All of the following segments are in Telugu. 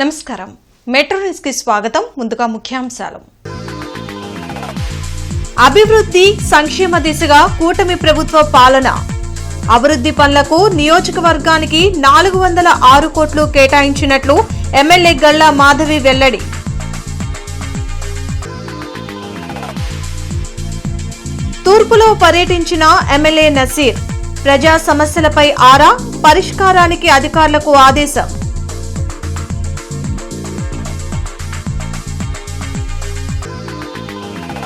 నమస్కారం. మెట్రో న్యూస్ కి స్వాగతం. ముందుగా ముఖ్యాంశాలు. అభివృద్ధి సంక్షేమ దిశగా కూటమి ప్రభుత్వ పాలన. అభివృద్ధి పనులకు నియోజకవర్గానికి 406 కోట్లు కేటాయించినట్లు ఎమ్మెల్యే గల్లా మాధవి వెల్లడి. తూర్పులో పర్యటించిన ఎమ్మెల్యే నసీర్. ప్రజా సమస్యలపై ఆరా, పరిష్కారానికి అధికారులకు ఆదేశం.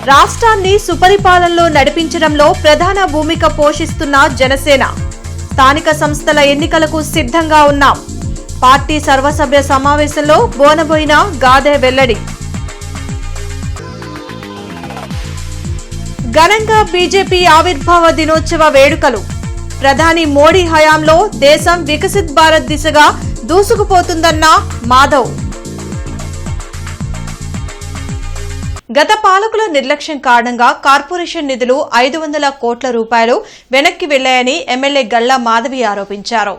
రాష్ట్రాన్ని సుపరిపాలనలో నడిపించడంలో ప్రధాన భూమిక పోషిస్తున్న జనసేన. స్థానిక సంస్థల ఎన్నికలకు సిద్ధంగా ఉన్నాం. పార్టీ సర్వసభ్య సమావేశంలో బోనబోయిన గాదె వెల్లడి. ఘనంగా బీజేపీ ఆవిర్భావ దినోత్సవ వేడుకలు. ప్రధాని మోడీ హయాంలో దేశం వికసిత్ భారత్ దిశగా దూసుకుపోతుందన్న మాధవ్. గత పాలకుల నిర్లక్ష్యం కారణంగా కార్పొరేషన్ నిధులు 500 కోట్ల రూపాయలు వెనక్కి వెళ్లాయని ఎమ్మెల్యే గల్లా మాధవి ఆరోపించారు.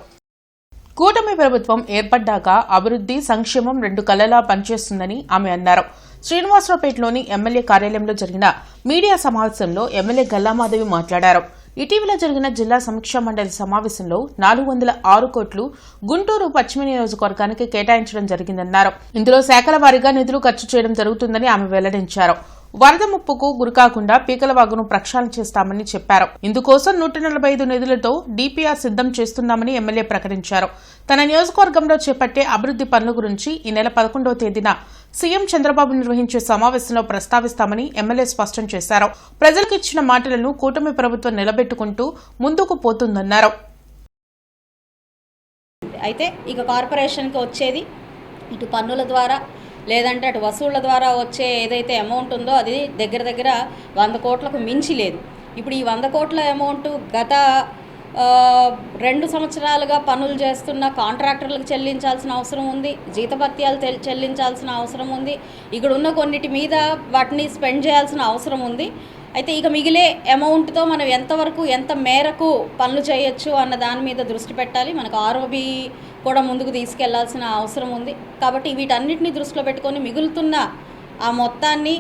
కూటమి ప్రభుత్వం ఏర్పడ్డాక అభివృద్ధి సంక్షేమం 2 కళ్లలా పనిచేస్తుందని ఆమె అన్నారు. శ్రీనివాసరావుపేటలోని ఎమ్మెల్యే కార్యాలయంలో జరిగిన మీడియా సమావేశంలో ఎమ్మెల్యే గల్లా మాధవి మాట్లాడారు. ఇటీవల జరిగిన జిల్లా సమీక్షా మండలి సమావేశంలో 406 కోట్లు గుంటూరు పశ్చిమ నియోజకవర్గానికి కేటాయించడం జరిగిందన్నారు. ఇందులో శాఖల వారీగా నిధులు ఖర్చు చేయడం జరుగుతుందని ఆమె వెల్లడించారు. వరద ముప్పుకు గురికాకుండా పీకలవాగును ప్రక్షాళన చేస్తామని చెప్పారు. ఇందుకోసం 145 నిధులతో డీపీఆర్ సిద్దం చేస్తున్నామని ఎమ్మెల్యే ప్రకటించారు. తన నియోజకవర్గంలో చేపట్టే అభివృద్ధి పనుల గురించి ఈ నెల 11వ తేదీన సీఎం చంద్రబాబు నిర్వహించే సమావేశంలో ప్రస్తావిస్తామని ఎమ్మెల్యే స్పష్టం చేశారు. ప్రజలకు ఇచ్చిన మాటలను కూటమి ప్రభుత్వం నిలబెట్టుకుంటూ ముందుకు పోతుందన్నారు. అయితే ఇక కార్పొరేషన్కి వచ్చేది ఇటు పన్నుల ద్వారా లేదంటే అటు వసూళ్ల ద్వారా వచ్చే ఏదైతే అమౌంట్ ఉందో అది దగ్గర 100 కోట్లకు మించి లేదు. ఇప్పుడు ఈ 100 కోట్ల అమౌంట్ గత 2 సంవత్సరాలుగా పనులు చేస్తున్న కాంట్రాక్టర్లకు చెల్లించాల్సిన అవసరం ఉంది, జీతభత్యాలు చెల్లించాల్సిన అవసరం ఉంది, ఇక్కడ ఉన్న కొన్నిటి మీద వాటిని స్పెండ్ చేయాల్సిన అవసరం ఉంది. అయితే ఇక మిగిలే అమౌంట్తో మనం ఎంతవరకు ఎంత మేరకు పనులు చేయొచ్చు అన్న దాని మీద దృష్టి పెట్టాలి. మనకు ఆర్ఓబి కూడా ముందుకు తీసుకెళ్లాల్సిన అవసరం ఉంది. కాబట్టి వీటన్నిటిని దృష్టిలో పెట్టుకొని మిగులుతున్న ఆ మొత్తాన్ని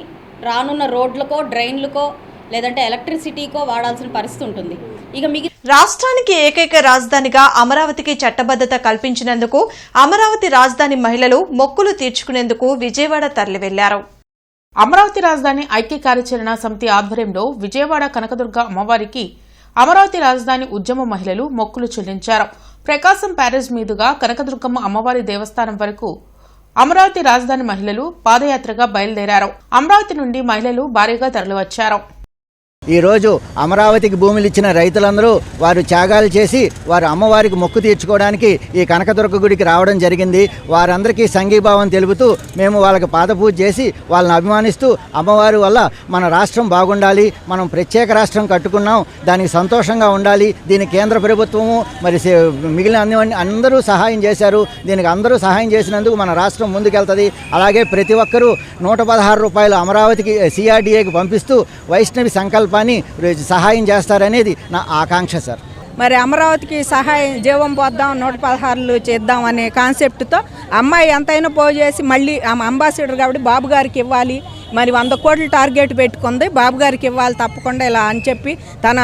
రానున్న రోడ్లకో డ్రైన్లకో లేదంటే ఎలక్ట్రిసిటీకో వాడాల్సిన పరిస్థితి ఉంటుంది. ఇక రాష్ట్రానికి ఏకైక రాజధానిగా అమరావతికి చట్టబద్ధత కల్పించినందుకు అమరావతి రాజధాని మహిళలు మొక్కులు తీర్చుకునేందుకు విజయవాడ తరలి వెళ్లారు. అమరావతి రాజధాని ఐక్య కార్యాచరణ సమితి ఆధ్వర్యంలో విజయవాడ కనకదుర్గ అమ్మవారికి అమరావతి రాజధాని ఉద్యమ మహిళలు మొక్కులు చెల్లించారు. ప్రకాశం ప్యారేజ్ మీదుగా కనకదుర్గమ్మ అమ్మవారి దేవస్థానం వరకు అమరావతి రాజధాని మహిళలు పాదయాత్రగా బయలుదేరారు. అమరావతి నుండి మహిళలు భారీగా తరలివచ్చారు. ఈరోజు అమరావతికి భూములు ఇచ్చిన రైతులందరూ వారు త్యాగాలు చేసి వారు అమ్మవారికి మొక్కు తీర్చుకోవడానికి ఈ కనకదుర్గ గుడికి రావడం జరిగింది. వారందరికీ సంఘీభావం తెలుపుతూ మేము వాళ్ళకి పాదపూజ చేసి వాళ్ళని అభిమానిస్తూ అమ్మవారి వల్ల మన రాష్ట్రం బాగుండాలి, మనం ప్రత్యేక రాష్ట్రం కట్టుకున్నాం, దానికి సంతోషంగా ఉండాలి, దీనికి కేంద్ర ప్రభుత్వము మరి మిగిలిన అందరూ సహాయం చేశారు, దీనికి అందరూ సహాయం చేసినందుకు మన రాష్ట్రం ముందుకెళ్తుంది. అలాగే ప్రతి ఒక్కరూ 116 రూపాయలు అమరావతికి సిఆర్డీఏకి పంపిస్తూ వైష్ణవి సంకల్ప సహాయం చేస్తారనేది నా ఆకాంక్ష సార్. మరి అమరావతికి సహాయం జీవం పోద్దాం, 116 చేద్దాం అనే కాన్సెప్ట్తో అమ్మాయి ఎంతైనా పోజేసి మళ్ళీ ఆమె అంబాసిడర్ కాబట్టి బాబు గారికి ఇవ్వాలి, మరి 100 కోట్ల టార్గెట్ పెట్టుకుంది, బాబు గారికి ఇవ్వాలి తప్పకుండా ఇలా అని చెప్పి తన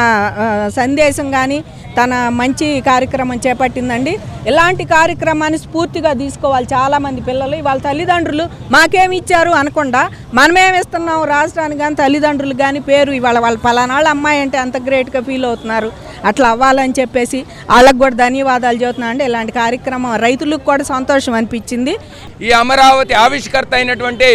సందేశం కానీ తన మంచి కార్యక్రమం చేపట్టిందండి. ఇలాంటి కార్యక్రమాన్ని స్ఫూర్తిగా తీసుకోవాలి చాలామంది పిల్లలు. వాళ్ళ తల్లిదండ్రులు మాకేమి ఇచ్చారు అనకుండా మనమేమి ఇస్తున్నాం రాష్ట్రానికి కానీ తల్లిదండ్రులు కానీ పేరు ఇవాళ వాళ్ళ పలానాళ్ళ అమ్మాయి అంటే అంత గ్రేట్గా ఫీల్ అవుతున్నారు. అట్లా అవ్వాలని చెప్పేసి వాళ్ళకు కూడా ధన్యవాదాలు చెబుతున్నా అండి. ఇలాంటి కార్యక్రమం రైతులకు కూడా సంతోషం అనిపించింది. ఈ అమరావతి ఆవిష్కర్త అయినటువంటి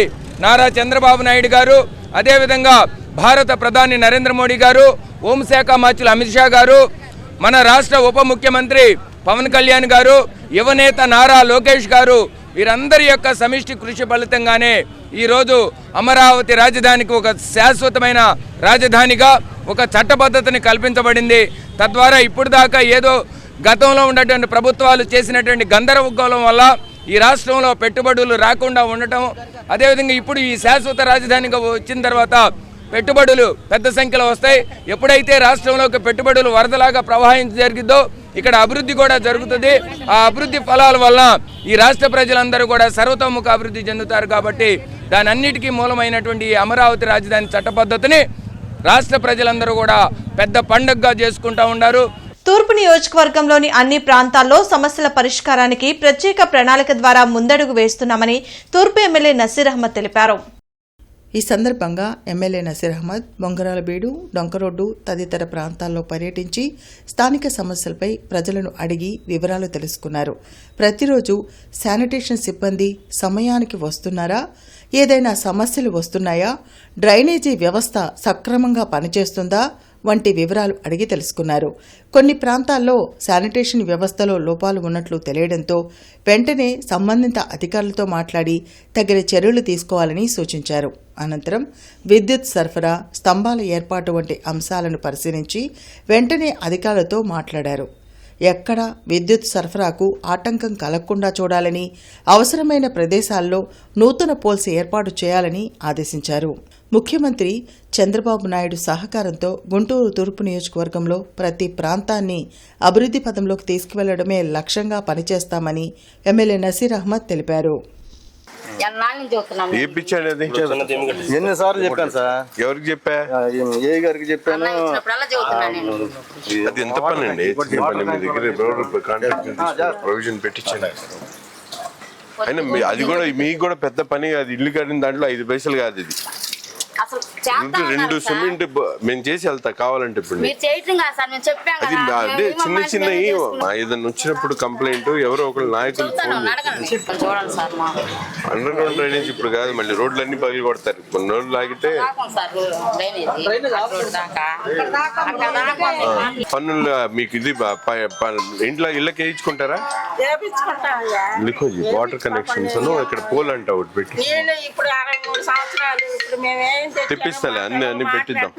నారా చంద్రబాబు నాయుడు గారు, అదేవిధంగా భారత ప్రధాని నరేంద్ర మోడీ గారు, హోంశాఖ మంత్రులు అమిత్ షా గారు, మన రాష్ట్ర ఉప ముఖ్యమంత్రి పవన్ కళ్యాణ్ గారు, యువనేత నారా లోకేష్ గారు, వీరందరి యొక్క సమిష్టి కృషి ఫలితంగానే ఈరోజు అమరావతి రాజధానికి ఒక శాశ్వతమైన రాజధానిగా ఒక చట్టబద్ధతని కల్పించబడింది. తద్వారా ఇప్పుడు దాకా ఏదో గతంలో ఉన్నటువంటి ప్రభుత్వాలు చేసినటువంటి గందరగోళం వల్ల ఈ రాష్ట్రంలో పెట్టుబడులు రాకుండా ఉండటం, అదేవిధంగా ఇప్పుడు ఈ శాశ్వత రాజధానిగా వచ్చిన తర్వాత పెట్టుబడులు పెద్ద సంఖ్యలో వస్తాయి. ఎప్పుడైతే రాష్ట్రంలోకి పెట్టుబడులు వరదలాగా ప్రవాహించి జరిగిద్దో ఇక్కడ అభివృద్ధి కూడా జరుగుతుంది. ఆ అభివృద్ధి ఫలాల వల్ల ఈ రాష్ట్ర ప్రజలందరూ కూడా సర్వతోముఖ అభివృద్ధి చెందుతారు. కాబట్టి దాని అన్నిటికీ మూలమైనటువంటి ఈ అమరావతి రాజధాని చట్టపద్ధతిని రాష్ట్ర ప్రజలందరూ కూడా పెద్ద పండుగగా చేసుకుంటూ ఉన్నారు. తూర్పు నియోజకవర్గంలోని అన్ని ప్రాంతాల్లో సమస్యల పరిష్కారానికి ప్రత్యేక ప్రణాళిక ద్వారా ముందడుగు వేస్తున్నామని తూర్పు ఎమ్మెల్యే నసీర్ అహ్మద్ తెలిపారు. ఈ సందర్భంగా ఎమ్మెల్యే నసీర్ అహ్మద్ బొంగరాలబీడు, డొంకరోడ్డు తదితర ప్రాంతాల్లో పర్యటించి స్థానిక సమస్యలపై ప్రజలను అడిగి వివరాలు తెలుసుకున్నారు. ప్రతిరోజు శానిటేషన్ సిబ్బంది సమయానికి వస్తున్నారా, ఏదైనా సమస్యలు వస్తున్నాయా, డ్రైనేజీ వ్యవస్థ సక్రమంగా పనిచేస్తుందా వంటి వివరాలు అడిగి తెలుసుకున్నారు. కొన్ని ప్రాంతాల్లో శానిటేషన్ వ్యవస్థలో లోపాలు ఉన్నట్లు తెలియడంతో వెంటనే సంబంధిత అధికారులతో మాట్లాడి తగిన చర్యలు తీసుకోవాలని సూచించారు. అనంతరం విద్యుత్ సరఫరా, స్తంభాల ఏర్పాటు వంటి అంశాలను పరిశీలించి వెంటనే అధికారులతో మాట్లాడారు. ఎక్కడ విద్యుత్ సరఫరాకు ఆటంకం కలగకుండా చూడాలని, అవసరమైన ప్రదేశాల్లో నూతన పోల్స్ ఏర్పాటు చేయాలని ఆదేశించారు. ముఖ్యమంత్రి చంద్రబాబు నాయుడు సహకారంతో గుంటూరు తూర్పు నియోజకవర్గంలో ప్రతి ప్రాంతాన్ని అభివృద్ధి పథంలోకి తీసుకువెళ్లడమే లక్ష్యంగా పనిచేస్తామని ఎమ్మెల్యే నసీర్ అహ్మద్ తెలిపారు. ఎన్నిసార్లు చెప్పాను సార్? ఎవరికి చెప్పా? ఏ గారికి చెప్పాను. అది ఎంత పని అండి? మీ దగ్గర కాంట్రాక్ట్ ప్రొవిజన్ పెట్టించాను. అయినా అది కూడా మీకు కూడా పెద్ద పని. అది ఇల్లు కట్టిన దాంట్లో 5 పైసలు కాదు. ఇది 2 సిమెంట్ మేము చేసి వెళ్తా కావాలంటే. ఇప్పుడు అది అంటే చిన్న చిన్నవి ఏదైనా వచ్చినప్పుడు కంప్లైంట్ ఎవరో ఒకరు నాయకులు అండర్ గ్రౌండ్ డ్రైనేజ్ ఇప్పుడు కాదు, మళ్ళీ రోడ్లన్నీ పగిలి కొడతారు. కొన్ని రోజులు ఆగితే పన్నులు మీకు ఇది ఇంట్లో ఇళ్ళకి వేయించుకుంటారా? వాటర్ కనెక్షన్స్ ఇక్కడ పోల్ అంట ఒకటి పెట్టి తెప్పిస్తాలే, అన్ని పెట్టిద్దాం.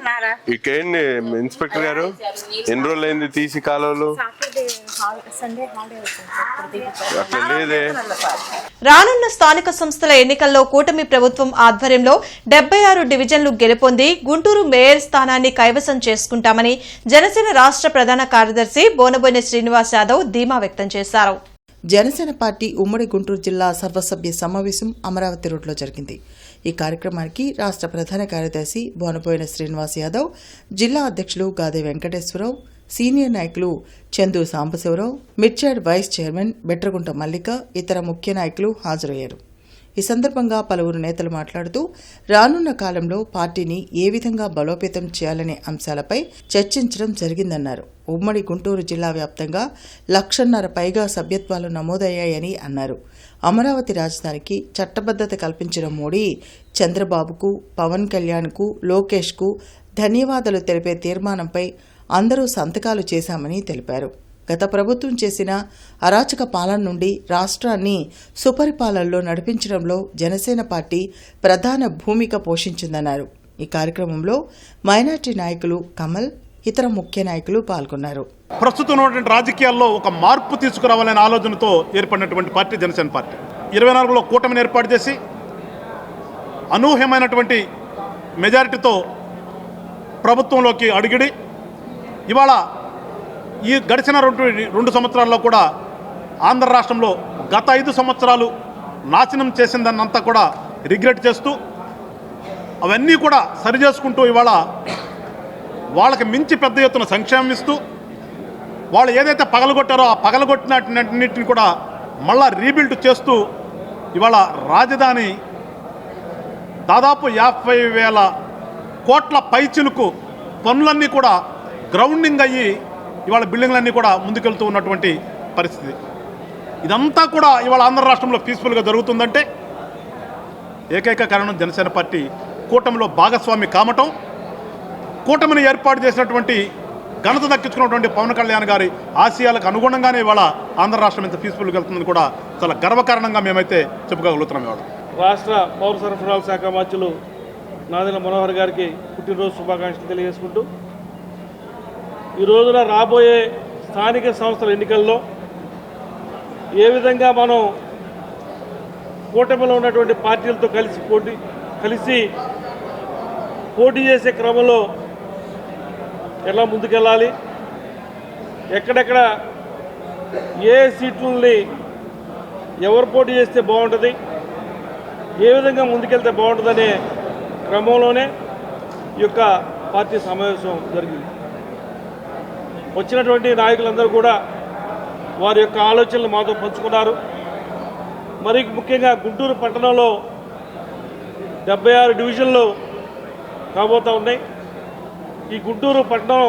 ఇకేంటి ఇన్స్పెక్టర్ గారు, ఎన్ని రోజులు అయింది తీసి కాలువలు? అట్లా లేదే. రానున్న స్థానిక సంస్థల ఎన్నికల్లో కూటమి ప్రభుత్వం ఆధ్వర్యంలో 76 డివిజన్లు గెలుపొంది గుంటూరు మేయర్ స్థానాన్ని కైవసం చేసుకుంటామని జనసేన రాష్ట్ర ప్రధాన కార్యదర్శి బోనబోయిన శ్రీనివాస్ యాదవ్ ధీమా వ్యక్తం చేశారు. జనసేన పార్టీ ఉమ్మడి గుంటూరు జిల్లా సర్వసభ్య సమావేశం అమరావతి రోడ్లో జరిగింది. ఈ కార్యక్రమానికి రాష్ట్ర ప్రధాన కార్యదర్శి బోనబోయిన శ్రీనివాస్ యాదవ్, జిల్లా అధ్యక్షులు గాదే వెంకటేశ్వరరావు, సీనియర్ నాయకులు చందు సాంబశివరావు, మిర్చాడ్ వైస్ చైర్మన్ బెట్రగుంట మల్లిక, ఇతర ముఖ్య నాయకులు హాజరయ్యారు. ఈ సందర్భంగా పలువురు నేతలు మాట్లాడుతూ రానున్న కాలంలో పార్టీని ఏ విధంగా బలోపేతం చేయాలనే అంశాలపై చర్చించడం జరిగిందన్నారు. ఉమ్మడి గుంటూరు జిల్లా వ్యాప్తంగా 1,50,000 పైగా సభ్యత్వాలు నమోదయ్యాయని అన్నారు. అమరావతి రాజధానికి చట్టబద్దత కల్పించిన మోడీ చంద్రబాబుకు, పవన్ కళ్యాణ్కు, లోకేష్కు ధన్యవాదాలు తెలిపే తీర్మానంపై అందరూ సంతకాలు చేశామని తెలిపారు. గత ప్రభుత్వం చేసిన అరాచక పాలన నుండి రాష్ట్రాన్ని సుపరిపాలనలో నడిపించడంలో జనసేన పార్టీ ప్రధాన భూమిక పోషించిందన్నారు. ఈ కార్యక్రమంలో మైనార్టీ నాయకులు కమల్, ఇతర ముఖ్య నాయకులు పాల్గొన్నారు. ప్రస్తుతం ఉన్నటువంటి రాజకీయాల్లో ఒక మార్పు తీసుకురావాలనే ఆలోచనతో ఏర్పడినటువంటి పార్టీ జనసేన పార్టీ. 24లో కూటమిని ఏర్పాటు చేసి అనూహ్యమైనటువంటి మెజారిటీతో ప్రభుత్వంలోకి అడుగిడి ఇవాళ ఈ గడిచిన 2 సంవత్సరాల్లో కూడా ఆంధ్ర రాష్ట్రంలో గత 5 సంవత్సరాలు నాశనం చేసిందన్నంతా కూడా రిగ్రెట్ చేస్తూ అవన్నీ కూడా సరిచేసుకుంటూ ఇవాళ వాళ్ళకి మించి పెద్ద ఎత్తున సంక్షేమం ఇస్తూ వాళ్ళు ఏదైతే పగలగొట్టారో ఆ పగలగొట్టినన్నింటిని కూడా మళ్ళా రీబిల్డ్ చేస్తూ ఇవాళ రాజధాని దాదాపు 50,000 కోట్ల పైచిలుకు పనులన్నీ కూడా గ్రౌండింగ్ అయ్యి ఇవాళ బిల్డింగ్లన్నీ కూడా ముందుకెళ్తూ ఉన్నటువంటి పరిస్థితి. ఇదంతా కూడా ఇవాళ ఆంధ్ర రాష్ట్రంలో పీస్ఫుల్గా జరుగుతుందంటే ఏకైక కారణం జనసేన పార్టీ కూటమిలో భాగస్వామి కావటం, కూటమిని ఏర్పాటు చేసినటువంటి ఘనత దక్కించుకున్నటువంటి పవన్ కళ్యాణ్ గారి ఆశయాలకు అనుగుణంగానే ఇవాళ ఆంధ్ర రాష్ట్రం ఎంత పీస్ఫుల్గా వెళ్తుందని కూడా చాలా గర్వకారణంగా మేమైతే చెప్పుకోగలుగుతున్నాం. ఇవాళ రాష్ట్ర పౌర సరఫరాల శాఖ మంత్రులు నాదెళ్ల మనోహర్ గారికి పుట్టినరోజు శుభాకాంక్షలు తెలియజేసుకుంటూ ఈ రోజున రాబోయే స్థానిక సంస్థల ఎన్నికల్లో ఏ విధంగా మనం కూటమిలో ఉన్నటువంటి పార్టీలతో కలిసి పోటీ చేసే క్రమంలో ఎలా ముందుకెళ్ళాలి, ఎక్కడెక్కడ ఏ సీట్లని ఎవరు పోటీ చేస్తే బాగుంటుంది, ఏ విధంగా ముందుకెళ్తే బాగుంటుందనే క్రమంలోనే ఈ యొక్క పార్టీ సమావేశం జరిగింది. వచ్చినటువంటి నాయకులందరూ కూడా వారి యొక్క ఆలోచనలు మాతో పంచుకున్నారు. మరి ముఖ్యంగా గుంటూరు పట్టణంలో 76 డివిజన్లు కాబోతూ ఉన్నాయి. ఈ గుంటూరు పట్టణం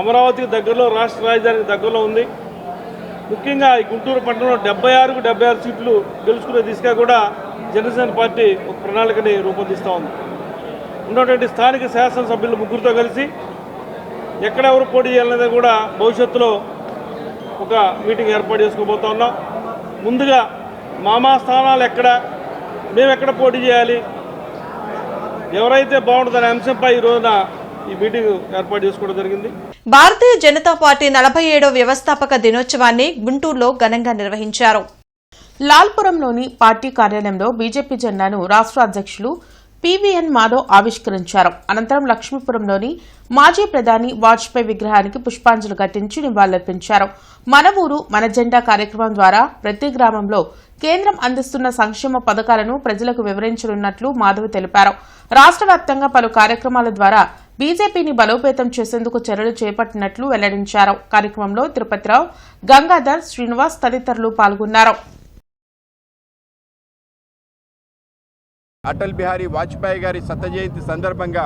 అమరావతికి దగ్గరలో, రాష్ట్ర రాజధానికి దగ్గరలో ఉంది. ముఖ్యంగా ఈ గుంటూరు పట్టణంలో 76 సీట్లు గెలుచుకునే దిశగా కూడా జనసేన పార్టీ ఒక ప్రణాళికని రూపొందిస్తూ ఉంది. ఉన్నటువంటి స్థానిక శాసనసభ్యులు ముగ్గురితో కలిసి ఎక్కడెవరు పోటీ చేయాలనేది కూడా భవిష్యత్తులో ఒక మీటింగ్ ఏర్పాటు చేసుకోబోతా ఉన్నాం. ముందుగా మా స్థానాలు ఎక్కడ, మేము ఎక్కడ పోటీ చేయాలి, ఎవరైతే బాగుంటుందనే అంశంపై ఈ రోజున ఈ మీటింగ్ ఏర్పాటు చేసుకోవడం జరిగింది. భారతీయ జనతా పార్టీ 47వ వ్యవస్థాపక దినోత్సవాన్ని గుంటూరులో ఘనంగా నిర్వహించారు. లాల్పురంలోని పార్టీ కార్యాలయంలో బీజేపీ జెండాను రాష్ట్ర అధ్యక్షులు పివిఎన్ మాధవ్ ఆవిష్కరించారు. అనంతరం లక్ష్మీపురంలోని మాజీ ప్రధాని వాజ్పేయి విగ్రహానికి పుష్పాంజలి ఘటించి నివాళులర్పించారు. మన ఊరు మన జెండా కార్యక్రమం ద్వారా ప్రతి గ్రామంలో కేంద్రం అందిస్తున్న సంక్షేమ పథకాలను ప్రజలకు వివరించనున్నట్లు మాధవ్ తెలిపారు. రాష్ట్ర వ్యాప్తంగా పలు కార్యక్రమాల ద్వారా బీజేపీని బలోపేతం చేసేందుకు చర్యలు చేపట్టినట్లు వెల్లడించారు. కార్యక్రమంలో తిరుపతిరావు, గంగాధర్, శ్రీనివాస్ తదితరులు పాల్గొన్నారు. అటల్ బిహారీ వాజ్పేయి గారి శత జయంతి సందర్భంగా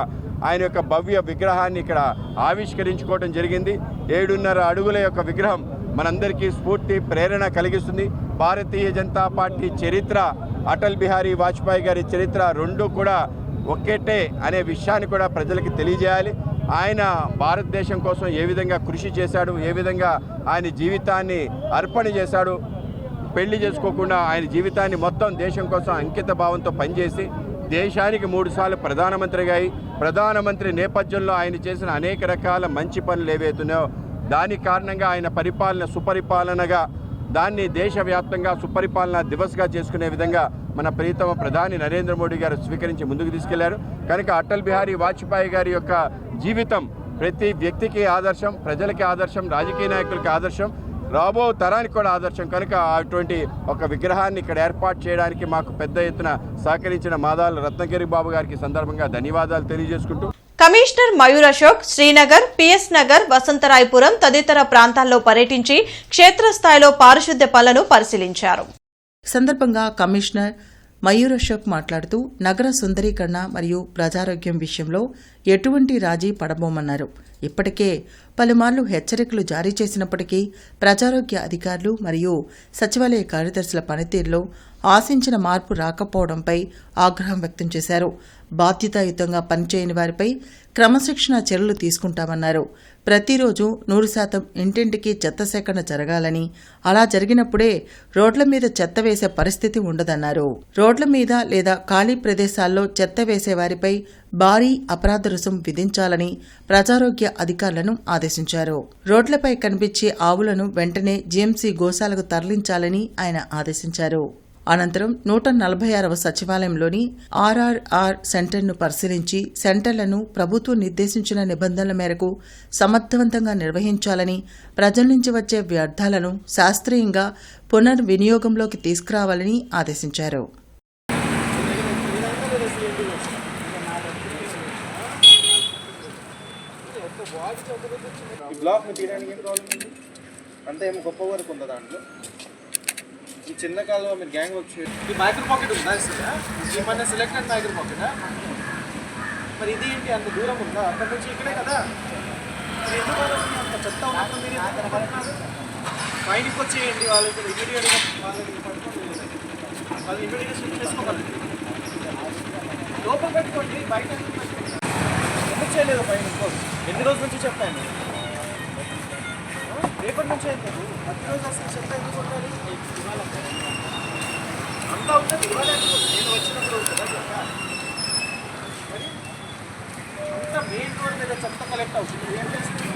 ఆయన యొక్క భవ్య విగ్రహాన్ని ఇక్కడ ఆవిష్కరించుకోవడం జరిగింది. 7.5 అడుగుల యొక్క విగ్రహం మనందరికీ స్ఫూర్తి, ప్రేరణ కలిగిస్తుంది. భారతీయ జనతా పార్టీ చరిత్ర, అటల్ బిహారీ వాజ్పేయి గారి చరిత్ర రెండు కూడా ఒక్కటే అనే విషయాన్ని కూడా ప్రజలకు తెలియజేయాలి. ఆయన భారతదేశం కోసం ఏ విధంగా కృషి చేశాడు, ఏ విధంగా ఆయన జీవితాన్ని అర్పణ చేశాడు, పెళ్లి చేసుకోకుండా ఆయన జీవితాన్ని మొత్తం దేశం కోసం అంకిత భావంతో పనిచేసి దేశానికి 3 సార్లు ప్రధానమంత్రిగా అయి ప్రధానమంత్రి నేపథ్యంలో ఆయన చేసిన అనేక రకాల మంచి పనులు ఏవైతున్నాయో దాని కారణంగా ఆయన పరిపాలన సుపరిపాలనగా దాన్ని దేశవ్యాప్తంగా సుపరిపాలన దివస్గా చేసుకునే విధంగా మన ప్రియతమ ప్రధాని నరేంద్ర మోడీ గారు స్వీకరించి ముందుకు తీసుకెళ్లారు. కనుక అటల్ బిహారీ వాజ్పేయి గారి యొక్క జీవితం ప్రతి వ్యక్తికి ఆదర్శం, ప్రజలకి ఆదర్శం, రాజకీయ నాయకులకి ఆదర్శం, రాబో తరానికి కూడా ఆదర్శం. కనుక అటువంటి ఒక విగ్రహాన్ని ఇక్కడ ఏర్పాటు చేయడానికి మాకు పెద్ద ఎత్తున సహకరించిన మాదాల రత్నగిరి బాబు గారికి సందర్భంగా ధన్యవాదాలు తెలియజేసుకుంటూ కమిషనర్ మయూర్ అశోక్ శ్రీనగర్, పిఎస్ నగర్, వసంతరాయపురం తదితర ప్రాంతాల్లో పర్యటించి క్షేత్రస్థాయిలో పారిశుద్ధ్య పనులను పరిశీలించారు. సందర్భంగా కమిషనర్ మయూర్ అశోక్ మాట్లాడుతూ నగర సుందరీకరణ మరియు ప్రజారోగ్యం విషయంలో ఎటువంటి రాజీ పడబోమన్నారు. ఇప్పటికే పలుమార్లు హెచ్చరికలు జారీ చేసినప్పటికీ ప్రజారోగ్య అధికారులు మరియు సచివాలయ కార్యదర్శుల పనితీరులో ఆశించిన మార్పు రాకపోవడంపై ఆగ్రహం వ్యక్తం చేశారు. బాధ్యతాయుతంగా పనిచేయని వారిపై క్రమశిక్షణ చర్యలు తీసుకుంటామన్నారు. ప్రతిరోజు 100% ఇంటింటికి చెత్త సేకరణ జరగాలని, అలా జరిగినప్పుడే రోడ్ల మీద చెత్త వేసే పరిస్థితి ఉండదన్నారు. రోడ్ల మీద లేదా ఖాళీ ప్రదేశాల్లో చెత్త వేసే వారిపై భారీ అపరాధ రుసుం విధించాలని ప్రజారోగ్య అధికారులను ఆదేశించారు. రోడ్లపై కనిపించే ఆవులను వెంటనే జీఎంసీ గోశాలకు తరలించాలని ఆయన ఆదేశించారు. అనంతరం 146వ సచివాలయంలోని ఆర్ఆర్ఆర్ సెంటర్ను పరిశీలించి సెంటర్లను ప్రభుత్వం నిర్దేశించిన నిబంధనల మేరకు సమర్థవంతంగా నిర్వహించాలని, ప్రజల నుంచి వచ్చే వ్యర్థాలను శాస్త్రీయంగా పునర్వినియోగంలోకి తీసుకురావాలని ఆదేశించారు. ఈ చిన్న కాలంలో మీరు గ్యాంగ్ వర్క్ చేయండి. ఈ మైక్రో పాకెట్ ఉందా? ఈ మన సెలెక్టెడ్ మైక్రో పాకెటా? మరి ఇది ఏంటి అంత దూరం ఉందా? అక్కడ నుంచి ఇక్కడే కదా. మీరు ఎందుకు అంత చెత్త ఉన్నట్టు మీరు బయటకు వచ్చేయండి. వాళ్ళకి ఇమీడియట్గా వాళ్ళు ఇమీడియట్గా చేసుకోగలరు. లోపల పెట్టుకోండి, బయట ఎందుకు చేయలేదు? పైన ఎన్ని రోజుల నుంచి చెప్తాను, రేపటి నుంచి అవుతుంది. ప్రతిరోజు అసలు చెత్త ఎందుకు ఉండాలి? అంతా ఉంటుంది. ఇవాళ నేను వచ్చినప్పుడు కదా చెత్త, మరి అంతా మెయిన్ రోడ్ మీద చెత్త కలెక్ట్ అవుతుంది. ఏం చేస్తుంది?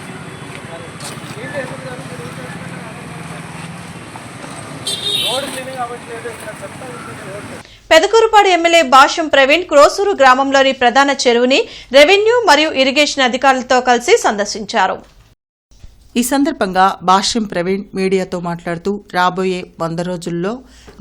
ఏం చేస్తుంది? రోడ్ క్లీనింగ్ అవ్వట్లేదు. ఇక్కడ చెత్త ఉంటుంది. పెదకూరుపాడు ఎమ్మెల్యే భాష్యం ప్రవీణ్ క్రోసూరు గ్రామంలోని ప్రధాన చెరువుని రెవెన్యూ మరియు ఇరిగేషన్ అధికారులతో కలిసి సందర్శించారు. ఈ సందర్భంగా భాష్యం ప్రవీణ్ మీడియాతో మాట్లాడుతూ రాబోయే 100 రోజుల్లో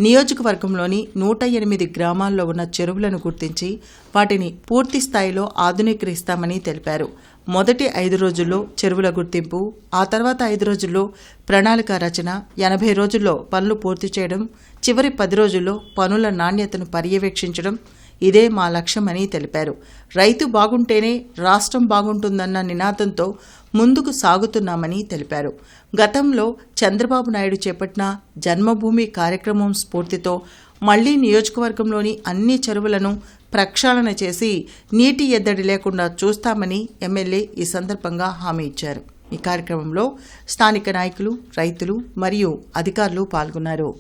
నియోజకవర్గంలోని 108 గ్రామాల్లో ఉన్న చెరువులను గుర్తించి వాటిని పూర్తి స్థాయిలో ఆధునీకరిస్తామని తెలిపారు. మొదటి 5 రోజుల్లో చెరువుల గుర్తింపు, ఆ తర్వాత 5 రోజుల్లో ప్రణాళిక రచన, 80 రోజుల్లో పనులు పూర్తి చేయడం, చివరి 10 రోజుల్లో పనుల నాణ్యతను పర్యవేక్షించడం ఇదే మా లక్ష్యమని తెలిపారు. రైతు బాగుంటేనే రాష్ట్రం బాగుంటుందన్న నినాదంతో ముందుకు సాగుతున్నామని తెలిపారు. గతంలో చంద్రబాబు నాయుడు చేపట్టిన జన్మభూమి కార్యక్రమం స్ఫూర్తితో మళ్లీ నియోజకవర్గంలోని అన్ని చెరువులను ప్రక్షాళన చేసి నీటి ఎద్దడి లేకుండా చూస్తామని ఎమ్మెల్యే ఈ సందర్భంగా హామీ ఇచ్చారు. ఈ కార్యక్రమంలో స్థానిక నాయకులు, రైతులు మరియు అధికారులు పాల్గొన్నారు.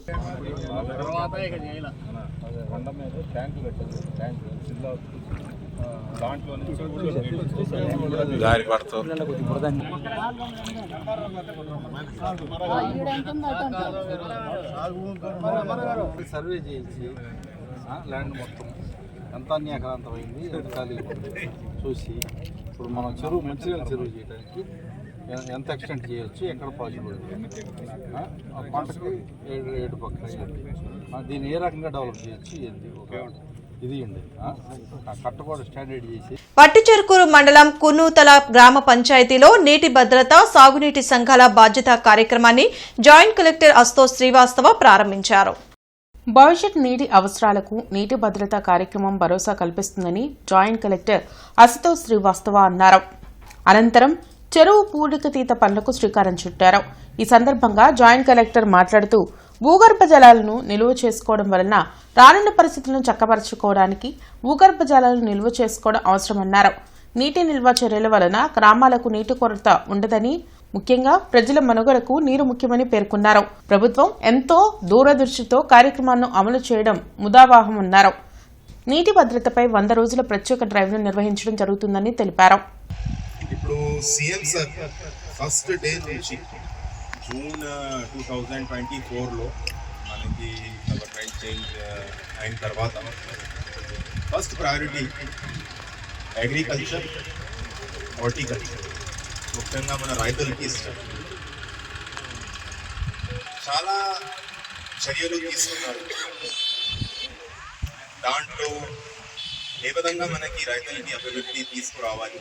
సర్వే చేయించి ల్యాండ్ మొత్తం ఎంత అన్యాక్రాంతమైంది, ఎంత ఖాళీ చూసి ఇప్పుడు మనం చెరువు మంచిగా చెరువు చేయడానికి ఎంత ఎక్స్టెంట్ చేయొచ్చు, ఎక్కడ పాసిబుల్, పంటకి ఏడు పక్కన దీన్ని ఏ రకంగా డెవలప్ చేయొచ్చు, ఇది అండి కట్టకూడ స్టాండర్డ్ చేసి. పట్టిచెరుకూరు మండలం కున్నూతల గ్రామ పంచాయతీలో నీటి భద్రత, సాగునీటి సంఘాల బాధ్యత కార్యక్రమాన్ని జాయింట్ కలెక్టర్ అశుతోష్ శ్రీవాస్తవ ప్రారంభించారు. భవిష్యత్ నీటి అవసరాలకు నీటి భద్రత కార్యక్రమం భరోసా కల్పిస్తుందని జాయింట్ కలెక్టర్ అశుతోష్ శ్రీవాస్తవ అన్నారు. అనంతరం చెరువు పూడికతీత పనులకు శ్రీకారం చుట్టారు. ఈ సందర్భంగా జాయింట్ కలెక్టర్ మాట్లాడుతూ భూగర్భ జలాలను నిల్వ చేసుకోవడం వలన రానున్న పరిస్థితులను చక్కబరుచుకోవడానికి భూగర్భ జలాలను నిల్వ చేసుకోవడం అవసరమన్నారు. నీటి నిల్వ చర్యల వలన గ్రామాలకు నీటి కొరత ఉండదని, ముఖ్యంగా ప్రజల మనుగడకు నీరు ముఖ్యమని పేర్కొన్నారు. ప్రభుత్వం ఎంతో దూరదృష్టితో కార్యక్రమాలను అమలు చేయడం ముదావాహమన్నారు. నీటి భద్రతపై 100 రోజుల ప్రత్యేక డ్రైవ్ను నిర్వహించడం జరుగుతుందని తెలిపారు. ఇప్పుడు సీఎం సార్ ఫస్ట్ డే నుంచి జూన్ 2024లో మనకి గవర్నమెంట్ చేంజ్ అయిన తర్వాత ఫస్ట్ ప్రయారిటీ అగ్రికల్చర్, హార్టికల్చర్, ముఖ్యంగా మన రైతులకి ఇష్టం చాలా చర్యలు తీసుకున్నారు. దాంట్లో ఏ విధంగా మనకి రైతులకి అభివృద్ధి తీసుకురావాలి,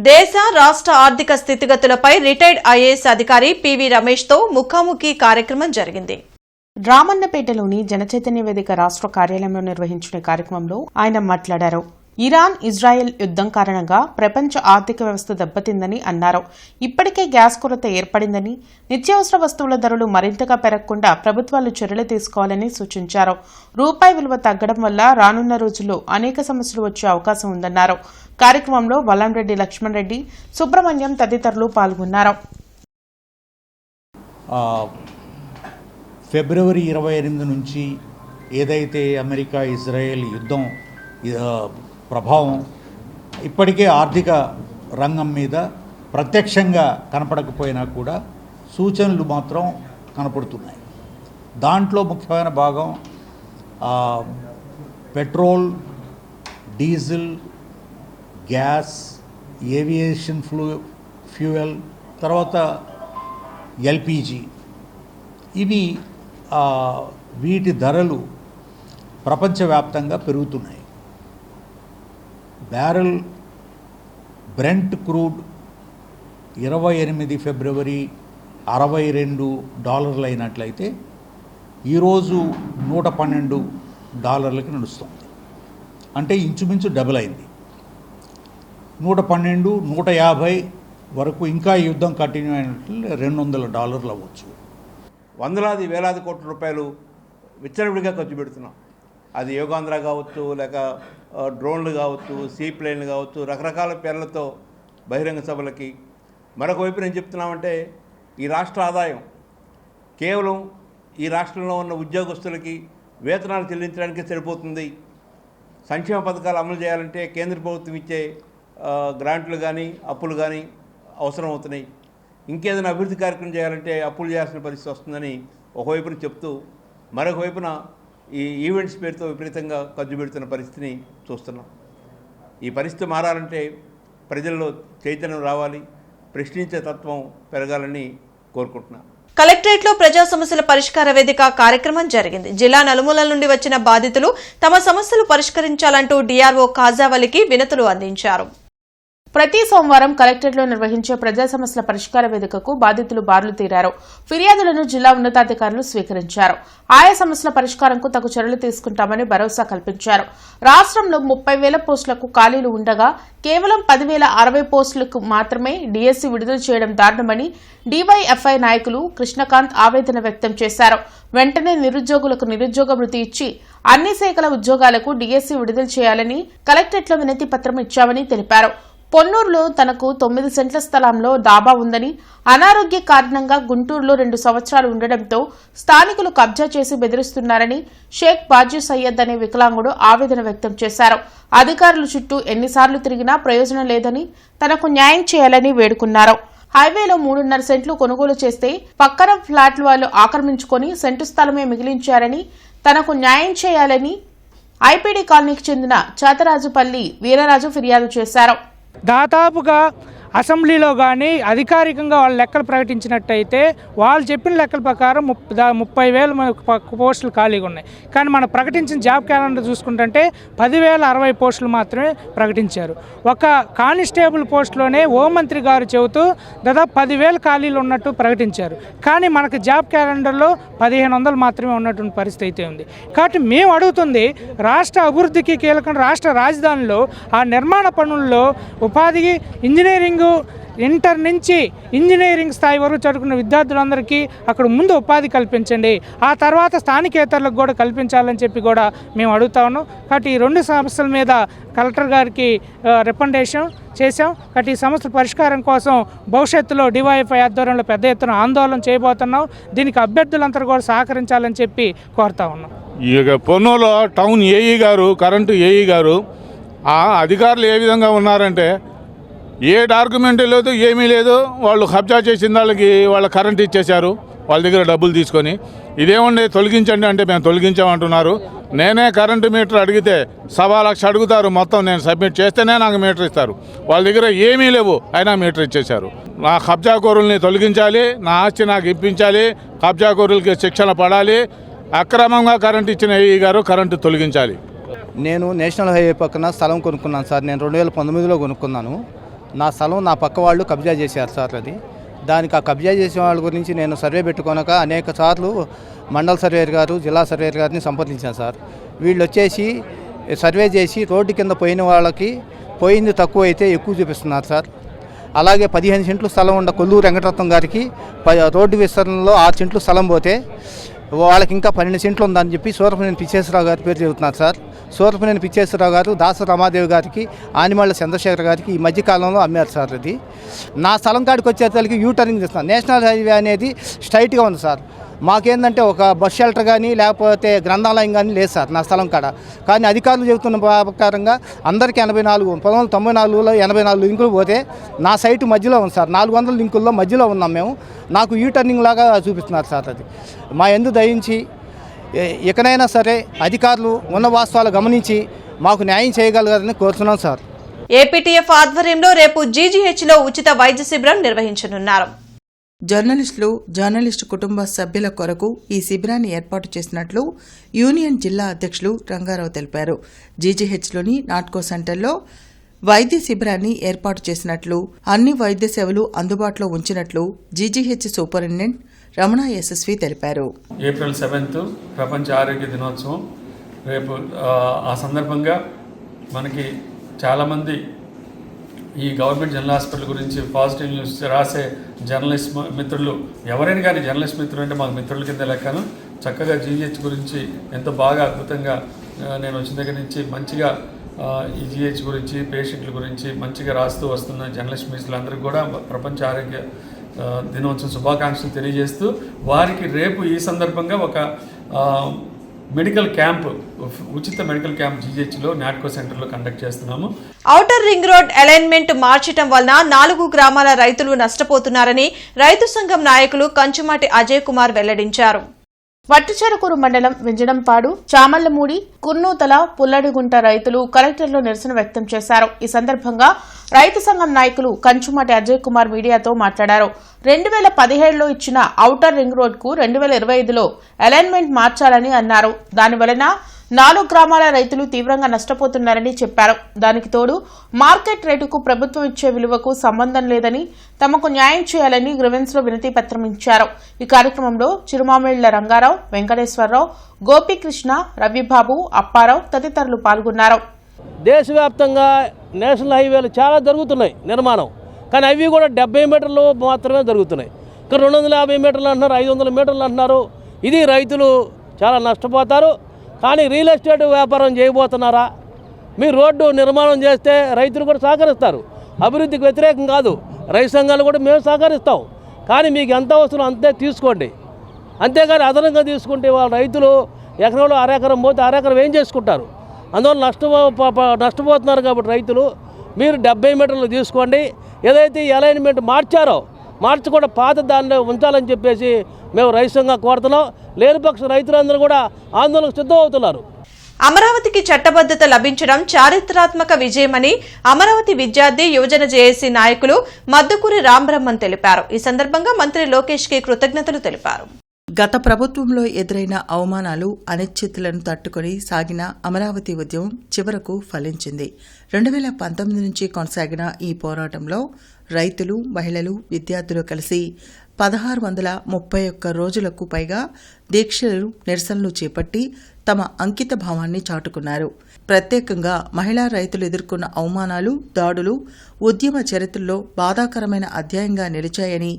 దేశ రాష్ట్ర ఆర్థిక స్థితిగతులపై రిటైర్డ్ ఐఏఎస్ అధికారి పివి రమేష్ తో ముఖాముఖి కార్యక్రమం జరిగింది. రామన్నపేటలోని జనచైతన్య వేదిక రాష్ట్ర కార్యాలయంలో నిర్వహించిన కార్యక్రమంలో ఆయన మాట్లాడారు. ఇరాన్ ఇజ్రాయెల్ యుద్దం కారణంగా ప్రపంచ ఆర్థిక వ్యవస్థ దెబ్బతిందని అన్నారు. ఇప్పటికే గ్యాస్ కొరత ఏర్పడిందని, నిత్యావసర వస్తువుల ధరలు మరింతగా పెరగకుండా ప్రభుత్వాలు చర్యలు తీసుకోవాలని సూచించారు. రూపాయి విలువ తగ్గడం వల్ల రానున్న రోజుల్లో అనేక సమస్యలు వచ్చే అవకాశం ఉందన్నారు. కార్యక్రమంలో వల్లంరెడ్డి లక్ష్మణ్ రెడ్డి, సుబ్రహ్మణ్యం తదితరులు పాల్గొన్నారు. ఫిబ్రవరి 28 నుంచి ఏదైతే అమెరికా ఇజ్రాయెల్ యుద్ధం ప్రభావం ఇప్పటికే ఆర్థిక రంగం మీద ప్రత్యక్షంగా కనపడకపోయినా కూడా సూచనలు మాత్రం కనపడుతున్నాయి. దాంట్లో ముఖ్యమైన భాగం petrol, diesel, gas, aviation fuel, తర్వాత ఎల్పిజి. ఇవి వీటి ధరలు ప్రపంచవ్యాప్తంగా పెరుగుతున్నాయి. బ్యారెల్ బ్రెంట్ క్రూడ్ 28 ఫిబ్రవరి $62 అయినట్లయితే ఈరోజు $112 నడుస్తుంది. అంటే ఇంచుమించు డబుల్ అయింది. 112, 150 వరకు ఇంకా యుద్ధం కంటిన్యూ అయినట్లు $200 అవ్వచ్చు. వందలాది వేలాది కోట్ల రూపాయలు విచ్చలవిడిగా ఖర్చు పెడుతున్నాం. అది యోగాంధ్ర కావచ్చు, లేక డ్రోన్లు కావచ్చు, సీ ప్లేన్లు కావచ్చు, రకరకాల పేర్లతో బహిరంగ సభలకి. మరొక వైపు నేను చెప్తున్నామంటే ఈ రాష్ట్ర ఆదాయం కేవలం ఈ రాష్ట్రంలో ఉన్న ఉద్యోగస్తులకి వేతనాలు చెల్లించడానికి సరిపోతుంది. సంక్షేమ పథకాలు అమలు చేయాలంటే కేంద్ర ప్రభుత్వం ఇచ్చే గ్రాంట్లు కానీ అప్పులు కానీ అవసరం అవుతున్నాయి. ఇంకేదైనా అభివృద్ధి కార్యక్రమం చేయాలంటే అప్పులు చేయాల్సిన పరిస్థితి వస్తుందని ఒకవైపున చెప్తూ, మరొక వైపున ఈ ఈవెంట్స్ పేరుతో విపరీతంగా ఖర్చు పెడుతున్న పరిస్థితిని చూస్తున్నాం. ఈ పరిస్థితి మారాలంటే ప్రజల్లో చైతన్యం రావాలి, ప్రశ్నించే తత్వం పెరగాలని కోరుకుంటున్నాను. కలెక్టరేట్ లో ప్రజా సమస్యల పరిష్కార వేదిక కార్యక్రమం జరిగింది. జిల్లా నలుమూలల నుండి వచ్చిన బాధితులు తమ సమస్యలు పరిష్కరించాలంటూ డిఆర్ఓ కాజావలికి వినతులు అందించారు. ప్రతి సోమవారం కలెక్టరేట్లో నిర్వహించే ప్రజా సమస్యల పరిష్కార వేదికకు బాధితులు బారులు తీరారు. ఫిర్యాదులను జిల్లా ఉన్నతాధికారులు స్వీకరించారు. ఆయా సమస్యల పరిష్కారంకు తగు చర్యలు తీసుకుంటామని భరోసా కల్పించారు. రాష్ట్రంలో 30,000 పోస్టులకు ఖాళీలు ఉండగా కేవలం 10,060 పోస్టులకు మాత్రమే డీఎస్సీ విడుదల చేయడం దారుణమని డీవైఎఫ్ఐ నాయకులు కృష్ణకాంత్ ఆవేదన వ్యక్తం చేశారు. వెంటనే నిరుద్యోగులకు నిరుద్యోగ వృత్తి ఇచ్చి అన్ని శాఖల ఉద్యోగాలకు డీఎస్సీ విడుదల చేయాలని కలెక్టరేట్లో వినతి పత్రం ఇచ్చామని తెలిపారు. పొన్నూరులో తనకు 9 సెంట్ల స్థలంలో డాబా ఉందని, అనారోగ్య కారణంగా గుంటూరులో 2 సంవత్సరాలు ఉండడంతో స్థానికులు కబ్జా చేసి బెదిరిస్తున్నారని షేక్ బాజీ సయ్యద్ అనే వికలాంగుడు ఆవేదన వ్యక్తం చేశారు. అధికారుల చుట్టూ ఎన్నిసార్లు తిరిగినా ప్రయోజనం లేదని, తనకు న్యాయం చేయాలని వేడుకున్నారు. హైవేలో 3.5 సెంట్లు కొనుగోలు చేస్తే పక్కన ఫ్లాట్లు వాళ్ళు ఆక్రమించుకొని సెంటు స్థలమే మిగిలించారని, తనకు న్యాయం చేయాలని ఐపీడీ కాలనీకి చెందిన చాతరాజుపల్లి వీరరాజు ఫిర్యాదు చేశారు. దాదాపుగా అసెంబ్లీలో కానీ అధికారికంగా వాళ్ళు లెక్కలు ప్రకటించినట్టయితే వాళ్ళు చెప్పిన లెక్కల ప్రకారం 30,000 పోస్టులు ఖాళీగా ఉన్నాయి. కానీ మనం ప్రకటించిన జాబ్ క్యాలెండర్ చూసుకుంటుంటే 10,060 పోస్టులు మాత్రమే ప్రకటించారు. ఒక కానిస్టేబుల్ పోస్టులోనే హోంమంత్రి గారు చెబుతూ దాదాపు 10,000 ఖాళీలు ఉన్నట్టు ప్రకటించారు. కానీ మనకు జాబ్ క్యాలెండర్లో 1,500 మాత్రమే ఉన్నటువంటి పరిస్థితి అయితే ఉంది. కాబట్టి మేము అడుగుతుంది, రాష్ట్ర అభివృద్ధికి కీలకం రాష్ట్ర రాజధానిలో ఆ నిర్మాణ పనుల్లో ఉపాధికి ఇంజనీరింగ్ ఇంటర్ నుంచి ఇంజనీరింగ్ స్థాయి వరకు చదువుకున్న విద్యార్థులందరికీ అక్కడ ముందు ఉపాధి కల్పించండి, ఆ తర్వాత స్థానికేతరులకు కూడా కల్పించాలని చెప్పి కూడా మేము అడుగుతా ఉన్నాం. కాబట్టి ఈ 2 సమస్యల మీద కలెక్టర్ గారికి రికమెండేషన్ చేశాం. కాబట్టి ఈ సమస్యల పరిష్కారం కోసం భవిష్యత్తులో డివైఎఫ్ఐ ఆధ్వర్యంలో పెద్ద ఎత్తున ఆందోళన చేయబోతున్నాం. దీనికి అభ్యర్థులందరూ కూడా సహకరించాలని చెప్పి కోరుతా ఉన్నాం. ఇక పొన్నూరులో టౌన్ ఏఈ గారు, కరెంటు ఏఈ గారు, ఆ అధికారులు ఏ విధంగా ఉన్నారంటే ఏ డాక్యుమెంట్ లేదు, ఏమీ లేదు. వాళ్ళు కబ్జా చేసిన వాళ్ళ కరెంట్ ఇచ్చేశారు వాళ్ళ దగ్గర డబ్బులు తీసుకొని. ఇదేమండి తొలగించండి అంటే మేము తొలగించామంటున్నారు. నేనే కరెంటు మీటర్ అడిగితే 1,00,000 అడుగుతారు. మొత్తం నేను సబ్మిట్ చేస్తేనే నాకు మీటర్ ఇస్తారు. వాళ్ళ దగ్గర ఏమీ లేవు, అయినా మీటర్ ఇచ్చేశారు. నా కబ్జాకోరుల్ని తొలగించాలి, నా ఆస్తి నాకు ఇప్పించాలి, కబ్జాకోరులకి శిక్షణ పడాలి. అక్రమంగా కరెంట్ ఇచ్చిన ఏఈ గారు కరెంటు తొలగించాలి. నేను నేషనల్ హైవే పక్కన స్థలం కొనుక్కున్నాను సార్. నేను 2019లో కొనుక్కున్నాను. నా స్థలం నా పక్క వాళ్ళు కబ్జా చేశారు సార్. దానికి ఆ కబ్జా చేసే వాళ్ళ గురించి నేను సర్వే పెట్టుకోనక అనేక సార్లు మండల సర్వేయర్ గారు, జిల్లా సర్వేయర్ గారిని సంప్రదించాను సార్. వీళ్ళు వచ్చేసి సర్వే చేసి రోడ్డు కింద పోయిన వాళ్ళకి పోయింది తక్కువ అయితే ఎక్కువ చూపిస్తున్నారు సార్. అలాగే 15 సెంట్లు స్థలం ఉన్న కొల్లూరు వెంకటరత్నం గారికి రోడ్డు విస్తరణలో 6 సెంట్లు స్థలం పోతే వాళ్ళకి ఇంకా 12 సెంట్లు ఉందని చెప్పి సూరపనేని పిచ్చేశ్వరరావు గారి పేరు చెబుతున్నారు సార్. సూరపనేని పిచ్చేశ్వరరావు గారు దాస రమాదేవి గారికి, ఆనిమళ్ళ చంద్రశేఖర్ గారికి ఈ మధ్యకాలంలో అమ్మారు సార్. అది నా స్థలం కాడికి వచ్చేసరికి యూటర్నింగ్ చేస్తున్నాను. నేషనల్ హైవే అనేది స్ట్రైట్గా ఉంది సార్. మాకేందంటే ఒక బస్ షెల్టర్ కానీ లేకపోతే గ్రంథాలయం కానీ లేదు సార్ నా స్థలం కాడ. కానీ అధికారులు చెబుతున్న ప్రకారంగా అందరికీ 84, 1994లో 84 లింకులు పోతే నా సైటు మధ్యలో ఉంది సార్. 400 లింకుల్లో మధ్యలో ఉన్నాం మేము. నాకు యూటర్నింగ్ లాగా చూపిస్తున్నారు సార్. అది మా యందు దయించి ఎక్కడైనా సరే అధికారులు ఉన్న వాస్తవాలు గమనించి మాకు న్యాయం చేయగలగాలని కోరుతున్నాం సార్. ఏపీటీఎఫ్ ఆధ్వర్యంలో రేపు జీజీహెచ్లో ఉచిత వైద్య శిబిరం నిర్వహించనున్నారు. జర్నలిస్టులు, జర్నలిస్టు కుటుంబ సభ్యుల కొరకు ఈ శిబిరాన్ని ఏర్పాటు చేసినట్లు యూనియన్ జిల్లా అధ్యక్షులు రంగారావు తెలిపారు. జీజీహెచ్లోని నాట్కో సెంటర్లో వైద్య శిబిరాన్ని ఏర్పాటు చేసినట్లు, అన్ని వైద్య సేవలు అందుబాటులో ఉంచినట్లు జీజీహెచ్ సూపరింటెండెంట్ రమణ యశస్వి తెలిపారు. ఏప్రిల్ 7th ప్రపంచ ఆరోగ్య దినోత్సవం. రేపు ఆ సందర్భంగా మనకి చాలామంది ఈ గవర్నమెంట్ జనరల్ హాస్పిటల్ గురించి పాజిటివ్ న్యూస్ రాసే జర్నలిస్ట్ మిత్రులు, ఎవరైనా కానీ జర్నలిస్ట్ మిత్రులు అంటే మాకు మిత్రుల కింద లెక్కను, చక్కగా జీజీహెచ్ గురించి ఎంతో బాగా అద్భుతంగా నేను వచ్చిన దగ్గర నుంచి మంచిగా ఈ జీహెచ్ గురించి, పేషెంట్ల గురించి మంచిగా రాస్తూ వస్తున్న జర్నలిస్ట్ మిత్రులందరికీ కూడా ప్రపంచ ఆరోగ్య దినోత్సవం శుభాకాంక్షలు తెలియజేస్తూ, వారికి రేపు ఈ సందర్భంగా ఒక మెడికల్ క్యాంప్, ఉచిత మెడికల్ క్యాంప్ జీజీహెచ్లో నాట్కో సెంటర్లో కండక్ట్ చేస్తున్నాము. ఔటర్ రింగ్ రోడ్ అలైన్మెంట్ మార్చడం వలన 4 గ్రామాల రైతులు నష్టపోతున్నారని రైతు సంఘం నాయకులు కంచుమాటి అజయ్ కుమార్ వెల్లడించారు. వట్టిచెరుకూరు మండలం వెంజడంపాడు, చామళ్లమూడి, కుర్నూతల, పుల్లడిగుంట రైతులు కలెక్టర్లో నిరసన వ్యక్తం చేశారు. ఈ సందర్భంగా రైతు సంఘం నాయకులు కంచుమాటి అజయ్ కుమార్ మీడియాతో మాట్లాడారు. 2017లో ఇచ్చిన ఔటర్ రింగ్ రోడ్కు 2025లో అలైన్మెంట్ మార్చాలని అన్నారు. దానివలన 4 గ్రామాల రైతులు తీవ్రంగా నష్టపోతున్నారని చెప్పారు. దానికి తోడు మార్కెట్ రేటుకు ప్రభుత్వం ఇచ్చే విలువకు సంబంధం లేదని, తమకు న్యాయం చేయాలని గ్రీవెన్స్ లో వినతి పత్రం ఇచ్చారు. ఈ కార్యక్రమంలో చిరుమామిళ్ల రంగారావు, వెంకటేశ్వరరావు, గోపీకృష్ణ, రవిబాబు, అప్పారావు తదితరులు పాల్గొన్నారు. దేశవ్యాప్తంగా నేషనల్ హైవేలు చాలా జరుగుతున్నాయి నిర్మాణం, కానీ అవి కూడా 70 మీటర్లు మాత్రమే జరుగుతున్నాయి. ఇక్కడ 250 మీటర్లు అంటున్నారు, 500 మీటర్లు అంటున్నారు. ఇది రైతులు చాలా నష్టపోతారు. కానీ రియల్ ఎస్టేట్ వ్యాపారం చేయబోతున్నారా? మీరు రోడ్డు నిర్మాణం చేస్తే రైతులు కూడా సహకరిస్తారు. అభివృద్ధికి వ్యతిరేకం కాదు, రైతు సంఘాలు కూడా మేము సహకరిస్తాం. కానీ మీకు ఎంత అవసరం అంతే తీసుకోండి, అంతేగాని అదనంగా తీసుకుంటే వాళ్ళ రైతులు ఎకరంలో అరెకరం పోతే అరెకరం ఏం చేసుకుంటారు? అందువల్ల నష్టపోతున్నారు. కాబట్టి రైతులు మీరు 70 మీటర్లు తీసుకోండి. ఏదైతే ఈ అలైన్మెంట్ మార్చారో మార్చకుండా పాత దానిలో ఉంచాలని చెప్పేసి మేము రైతు సంఘం కోరుతున్నాం. లేని పక్ష రైతులందరూ కూడా ఆందోళనకు సిద్ధమవుతున్నారు. అమరావతికి చట్టబద్ధత లభించడం చారిత్రాత్మక విజయమని అమరావతి విద్యార్థి యువజన జేఏసీ నాయకులు మద్దుకూరి రాంబ్రహ్మన్ తెలిపారు. ఈ సందర్భంగా మంత్రి లోకేష్ కి కృతజ్ఞతలు తెలిపారు. గత ప్రభుత్వంలో ఎదురైన అవమానాలు, అనిశ్చితులను తట్టుకొని సాగిన అమరావతి ఉద్యమం చివరకు ఫలించింది. 2019 నుంచి కొనసాగిన ఈ పోరాటంలో రైతులు, మహిళలు, విద్యార్థులు కలిసి 1631 రోజులకు పైగా దీక్షలు, నిరసనలు చేపట్టి తమ అంకిత భావాన్ని చాటుకున్నారు. ప్రత్యేకంగా మహిళా రైతులు ఎదుర్కొన్న అవమానాలు, దాడులు ఉద్యమ చరిత్రలో బాధాకరమైన అధ్యాయంగా నిలిచాయని